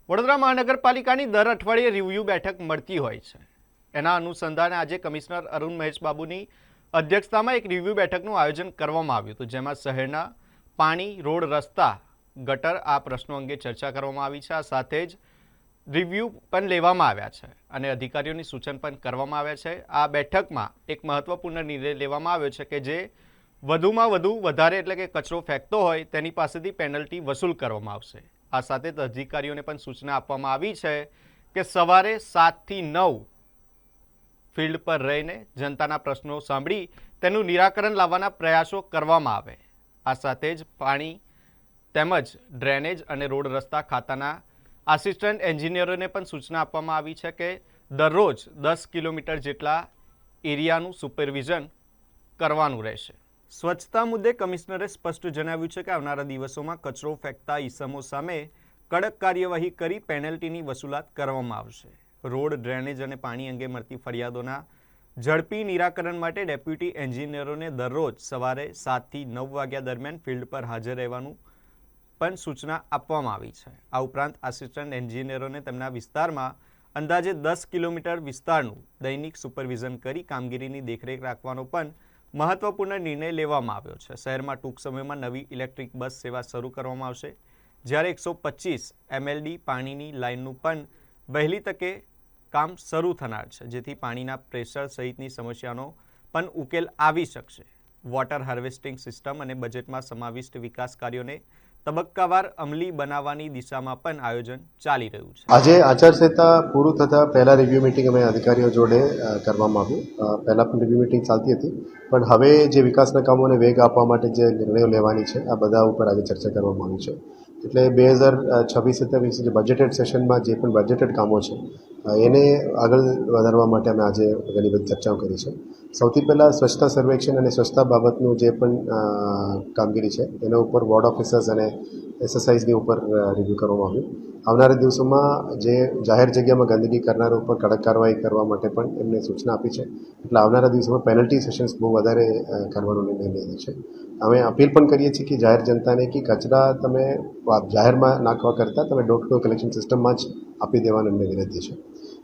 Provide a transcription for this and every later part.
વડોદરા મહાનગરપાલિકાની દર અઠવાડિયે રિવ્યુ બેઠક મળતી હોય છે। એના અનુસંધાને આજે કમિશનર અરુણ મહેશ બાબુની અધ્યક્ષતામાં એક રિવ્યુ બેઠકનું આયોજન કરવામાં આવ્યું હતું, જેમાં શહેરના પાણી, રોડ, રસ્તા, ગટર આ પ્રશ્નો અંગે ચર્ચા કરવામાં આવી છે। આ સાથે જ રિવ્યુ પણ લેવામાં આવ્યા છે અને અધિકારીઓની સૂચન પણ કરવામાં આવ્યા છે। આ બેઠકમાં એક મહત્વપૂર્ણ નિર્ણય લેવામાં આવ્યો છે કે જે વધુમાં વધુ વધારે એટલે કે કચરો ફેંકતો હોય તેની પાસેથી પેનલ્ટી વસૂલ કરવામાં આવશે। આ સાથે જ અધિકારીઓને પણ સૂચના આપવામાં આવી છે કે સવારે 7 થી 9 ફિલ્ડ પર રહીને જનતાના પ્રશ્નો સાંભળી તેનું નિરાકરણ લાવવાના પ્રયાસો કરવામાં આવે। આ સાથે જ પાણી તેમજ ડ્રેનેજ અને રોડ રસ્તા ખાતાના આસિસ્ટન્ટ એન્જિનિયરોને પણ સૂચના આપવામાં આવી છે કે દરરોજ 10 કિલોમીટર જેટલા એરિયાનું સુપરવિઝન કરવાનું રહેશે। સ્વચ્છતા મુદ્દે કમિશનરે સ્પષ્ટ જણાવ્યું છે કે આવનારા દિવસોમાં કચરો ફેંકતા ઈસમો સામે કડક કાર્યવાહી કરી પેનલ્ટીની વસૂલાત કરવામાં આવશે। રોડ, ડ્રેનેજ અને પાણી અંગે મળતી ફરિયાદોના ઝડપી નિરાકરણ માટે ડેપ્યુટી એન્જિનિયરોને દરરોજ સવારે 7 થી 9 વાગ્યા દરમિયાન ફિલ્ડ પર હાજર રહેવાનું પણ સૂચના આપવામાં આવી છે। આ ઉપરાંત આસિસ્ટન્ટ એન્જિનિયરોને તેમના વિસ્તારમાં અંદાજે 10 કિલોમીટર વિસ્તારનું દૈનિક સુપરવિઝન કરી કામગીરીની દેખરેખ રાખવાનો પણ મહત્વપૂર્ણ નિર્ણય લેવામાં આવ્યો છે। શહેરમાં ટૂંક સમયમાં નવી ઇલેક્ટ્રિક બસ સેવા શરૂ કરવામાં આવશે, જ્યારે 125 MLD પાણીની લાઇનનું પણ વહેલી તકે કામ શરૂ થનાર છે, જેથી પાણીના પ્રેશર સહિતની સમસ્યાનો પણ ઉકેલ આવી શકશે। વોટર હાર્વેસ્ટિંગ સિસ્ટમ અને બજેટમાં સમાવિષ્ટ વિકાસ કાર્યોને તબક્કાવાર અમલી બનાવવાની દિશામાં પણ આયોજન ચાલી રહ્યું છે। આજે આચારસંહિતા પૂરું થતાં પહેલા રિવ્યુ મિટિંગ અમે અધિકારીઓ જોડે કરવામાં આવ્યું। પહેલાં પણ રિવ્યુ મિટિંગ ચાલતી હતી, પણ હવે જે વિકાસના કામોને વેગ આપવા માટે જે નિર્ણયો લેવાની છે આ બધા ઉપર આજે ચર્ચા કરવામાં આવી છે। એટલે 2026-27 જે બજેટેડ સેશનમાં જે પણ બજેટેડ કામો છે એને આગળ વધારવા માટે અમે આજે ઘણી બધી ચર્ચાઓ કરી છે। સૌથી પહેલાં સ્વચ્છતા સર્વેક્ષણ અને સ્વચ્છતા બાબતનું જે પણ કામગીરી છે એના ઉપર વોર્ડ ઓફિસર્સ અને એસએસઆઈની ઉપર રિવ્યૂ કરવામાં આવ્યું। આવનારા દિવસોમાં જે જાહેર જગ્યામાં ગંદકી કરનારા ઉપર કડક કાર્યવાહી કરવા માટે પણ એમને સૂચના આપી છે। એટલે આવનારા દિવસોમાં પેનલ્ટી સેશન્સ બહુ વધારે કરવાનો નિર્ણય લીધો છે। અમે અપીલ પણ કરીએ છીએ કે જાહેર જનતાને કે કચરા તમે જાહેરમાં નાખવા કરતાં તમે ડોર ટુ ડોર કલેક્શન સિસ્ટમમાં જ આપી દેવાનો એમને વિનંતી છે।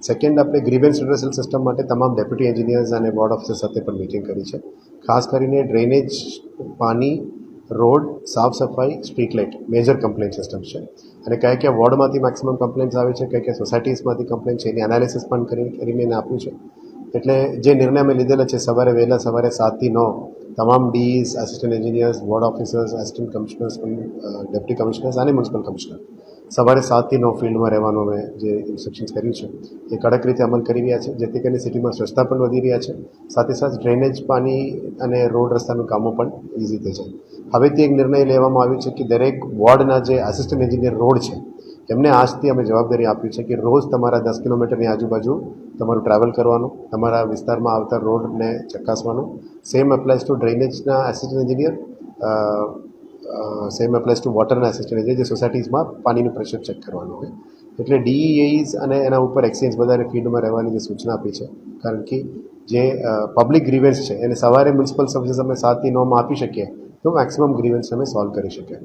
સેકન્ડ, આપણે ગ્રીવન્સ રિડર્સલ સિસ્ટમ માટે તમામ ડેપ્યુટી એન્જિનિયર્સ અને બોર્ડ ઓફિસર સાથે પણ મિટિંગ કરી છે। ખાસ કરીને ડ્રેનેજ, પાણી, રોડ, સાફ સફાઈ, street light major complaint system છે અને કયા વોર્ડમાંથી મેક્સિમમ કમ્પ્લેન્ટ્સ આવે છે, કયા સોસાયટીઝમાંથી કમ્પ્લેન્ટ છે એની એનાલિસિસ પણ કરીને એને આપ્યું છે। એટલે જે નિર્ણય અમે લીધેલા છે વહેલા સવારે 7 થી 9 તમામ DEs, assistant engineers, ward officers, assistant commissioners, deputy commissioners અને મ્યુનિસિપલ કમિશનર સવારે 7 થી 9 ફિલ્ડમાં રહેવાનું અમે જે ઇન્સ્ટ્રક્શન્સ કર્યું છે એ કડક રીતે અમલ કરી રહ્યા છે, જેથી કરીને સિટીમાં સ્વચ્છતા પણ વધી રહ્યા છે, સાથે સાથે ડ્રેનેજ, પાણી અને રોડ રસ્તાનું કામો પણ ઇઝી થઈ જાય। હવેથી એક નિર્ણય લેવામાં આવ્યો છે કે દરેક વોર્ડના જે આસિસ્ટન્ટ એન્જિનિયર રોડ છે એમને આજથી અમે જવાબદારી આપી છે કે રોજ તમારા 10 કિલોમીટરની આજુબાજુ તમારું ટ્રાવેલ કરવાનું, તમારા વિસ્તારમાં આવતા રોડને ચકાસવાનું। સેમ એપ્લાઇઝ ટુ ડ્રેનેજના assistant engineer, same applies to વોટરના આસિસ્ટન્ટ એન્જિનિયર, જે સોસાયટીઝમાં પાણીનું પ્રેશર ચેક કરવાનું હોય। એટલે ડીઈએઈઝ અને એના ઉપર એક્સચેન્જ વધારે ફીલ્ડમાં રહેવાની જે સૂચના આપી છે, કારણ કે જે પબ્લિક ગ્રીવન્સ છે એને સવારે મ્યુનિસિપલ સર્વિસીસ અમે 7 થી 9 આપી શકીએ તો મેક્સિમમ ગ્રીવન્સ અમે સોલ્વ કરી શકીએ।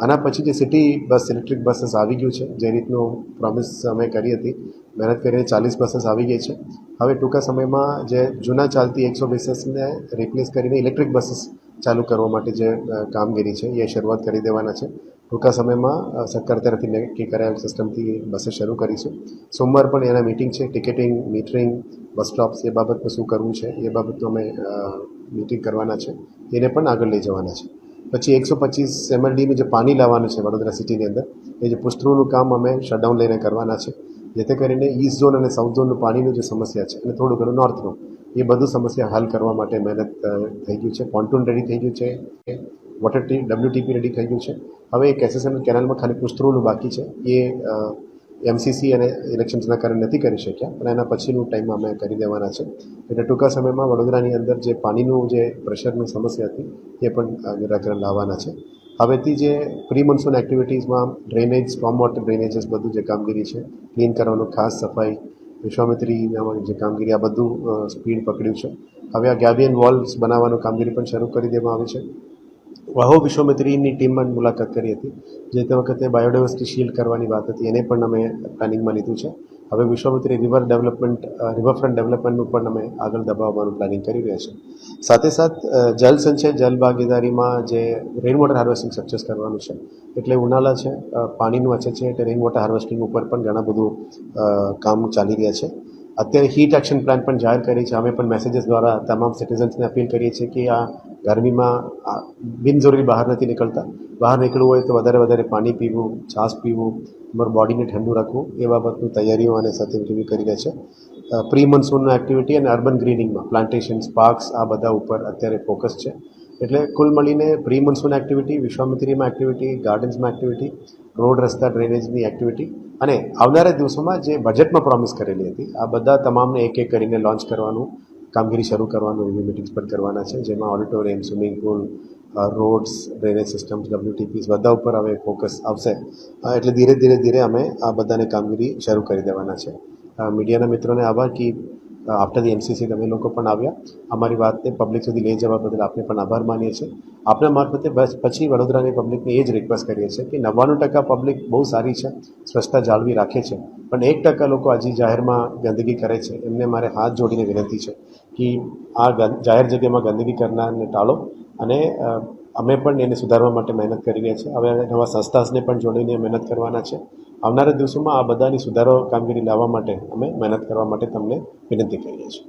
આના પછી જે સિટી બસ, ઇલેક્ટ્રિક બસીસ આવી ગયું છે, જે રીતનું પ્રોમિસ અમે કરી હતી, મહેનત કરીને 40 બસીસ આવી ગઈ છે। હવે ટૂંકા સમયમાં જે જૂના ચાલતી 100 બસીસને રિપ્લેસ કરીને ઇલેક્ટ્રિક બસીસ ચાલુ કરવા માટે જે કામગીરી છે એ શરૂઆત કરી દેવાના છે। ટૂંકા સમયમાં સરકાર તરફથી નક્કી કરાયેલ સિસ્ટમથી બસો શરૂ કરીશું। સોમવાર પણ એના મિટિંગ છે, ટિકિટિંગ, મીટરિંગ, બસ સ્ટોપ્સ એ બાબતમાં શું કરવું છે એ બાબતનું અમે મિટિંગ કરવાના છે, એને પણ આગળ લઈ જવાના છે। પછી 125 MLDનું જે પાણી લાવવાનું છે વડોદરા સિટીની અંદર, એ જે પુષ્ટરૂનું કામ અમે શટડાઉન લઈને કરવાના છે, જેથી કરીને ઈસ્ટ ઝોન અને સાઉથ ઝોનનું પાણીનું જે સમસ્યા છે અને થોડું ઘણું નોર્થનું એ બધું સમસ્યા હલ કરવા માટે મહેનત થઈ ગયું છે। પોન્ટૂન રેડી થઈ ગયું છે, વોટર WTP રેડી થઈ ગયું છે। હવે એક એસએસએનએલ કેનાલમાં ખાલી પુષ્ટરૂનું બાકી છે, એ એમસીસી અને ઇલેક્શન્સના કારણે નથી કરી શક્યા, પણ એના પછીનું ટાઈમમાં અમે કરી દેવાના છે। એટલે ટૂંકા સમયમાં વડોદરાની અંદર જે પાણીનું જે પ્રેશરની સમસ્યા હતી એ પણ નિરાકરણ લાવવાના છે। હવેથી જે પ્રી મોન્સૂન એક્ટિવિટીઝમાં ડ્રેનેજ, સ્ટોર્મ વોટર ડ્રેનેજીસ બધું જે કામગીરી છે, ક્લીન કરવાનું, ખાસ સફાઈ, વિશ્વામિત્રી જે કામગીરી, આ બધું સ્પીડ પકડ્યું છે। હવે આ ગેબિયન વોલ્સ બનાવવાનું કામગીરી પણ શરૂ કરી દેવામાં આવી છે। વાહો વિશ્વમિત્રીની ટીમ પણ મુલાકાત કરી હતી. જે તે વખતે બાયોડાયવર્સિટી શીલ્ડ કરવાની વાત હતી એને પણ અમે પ્લાનિંગમાં લીધું છે. હવે વિશ્વમિત્રી રિવરફ્રન્ટ ડેવલપમેન્ટનું પણ અમે આગળ દબાવવાનું પ્લાનિંગ કરી રહ્યા છીએ. સાથે જલ સંચય જલ ભાગીદારીમાં જે રેઇન વોટર હાર્વેસ્ટિંગ સ્ટ્રક્ચર્સ કરવાનું છે. એટલે ઉનાળા છે, પાણીનું અછત છે, એટલે રેઇન વોટર હાર્વેસ્ટિંગ ઉપર પણ ઘણા બધું કામ ચાલી રહ્યા છે. અત્યારે હીટ એક્શન પ્લાન પણ જાહેર કરી છે. અમે પણ મેસેજીસ દ્વારા તમામ સિટીઝન્સને અપીલ કરીએ છીએ કે આ ગરમીમાં બિનજરૂરી બહાર નથી નીકળતા. બહાર નીકળવું હોય તો વધારે પાણી પીવું, છાશ પીવું, તમારું બોડીને ઠંડુ રાખવું એ બાબતની તૈયારીઓ અને સાથે રિવ્યૂ કરી રહ્યા છે. પ્રી મોન્સૂનનું એક્ટિવિટી અને અર્બન ગ્રીનિંગમાં પ્લાન્ટેશન્સ, પાર્ક્સ આ બધા ઉપર અત્યારે ફોકસ છે. એટલે કુલ મળીને પ્રી મોન્સૂન એક્ટિવિટી, વિશ્વામિત્રીમાં એક્ટિવિટી, ગાર્ડન્સમાં એક્ટિવિટી, રોડ રસ્તા ડ્રેનેજની એક્ટિવિટી અને આવનારા દિવસોમાં જે બજેટમાં પ્રોમિસ કરેલી હતી આ બધા તમામને એક કરીને લોન્ચ કરવાનું કામગીરી શરૂ કરવાનું રિવ્યુ મિટિંગ્સ પણ કરવાના છે. જેમાં auditorium, swimming pool, rods, drainage systems, WTPs બધા ઉપર હવે ફોકસ આવશે. એટલે ધીરે અમે આ બધાને કામગીરી શરૂ કરી દેવાના છે. મીડિયાના મિત્રોને આભાર કે આફ્ટર ધી MCC તમે લોકો પણ આવ્યા. અમારી વાતને પબ્લિક સુધી લઈ જવા બદલ આપને પણ આભાર માનીએ છીએ. આપના મારફતે બસ પછી વડોદરાની પબ્લિકને એ જ રિક્વેસ્ટ કરીએ છીએ કે 99% પબ્લિક બહુ સારી છે, સ્વચ્છતા જાળવી રાખે છે, પણ 1% લોકો હજી જાહેરમાં ગંદકી કરે છે. એમને મારે હાથ જોડીને વિનંતી છે કે આ જાહેર જગ્યામાં ગંદકી કરનારને ટાળો અને અમે પણ એને સુધારવા માટે મહેનત કરી રહ્યા છીએ. હવે નવા સંસ્થાસને પણ જોડીને મહેનત કરવાના છે. આવનારા દિવસોમાં આ બધાની સુધારો કામગીરી લાવવા માટે અમે મહેનત કરવા માટે તમને વિનંતી કરીએ છીએ.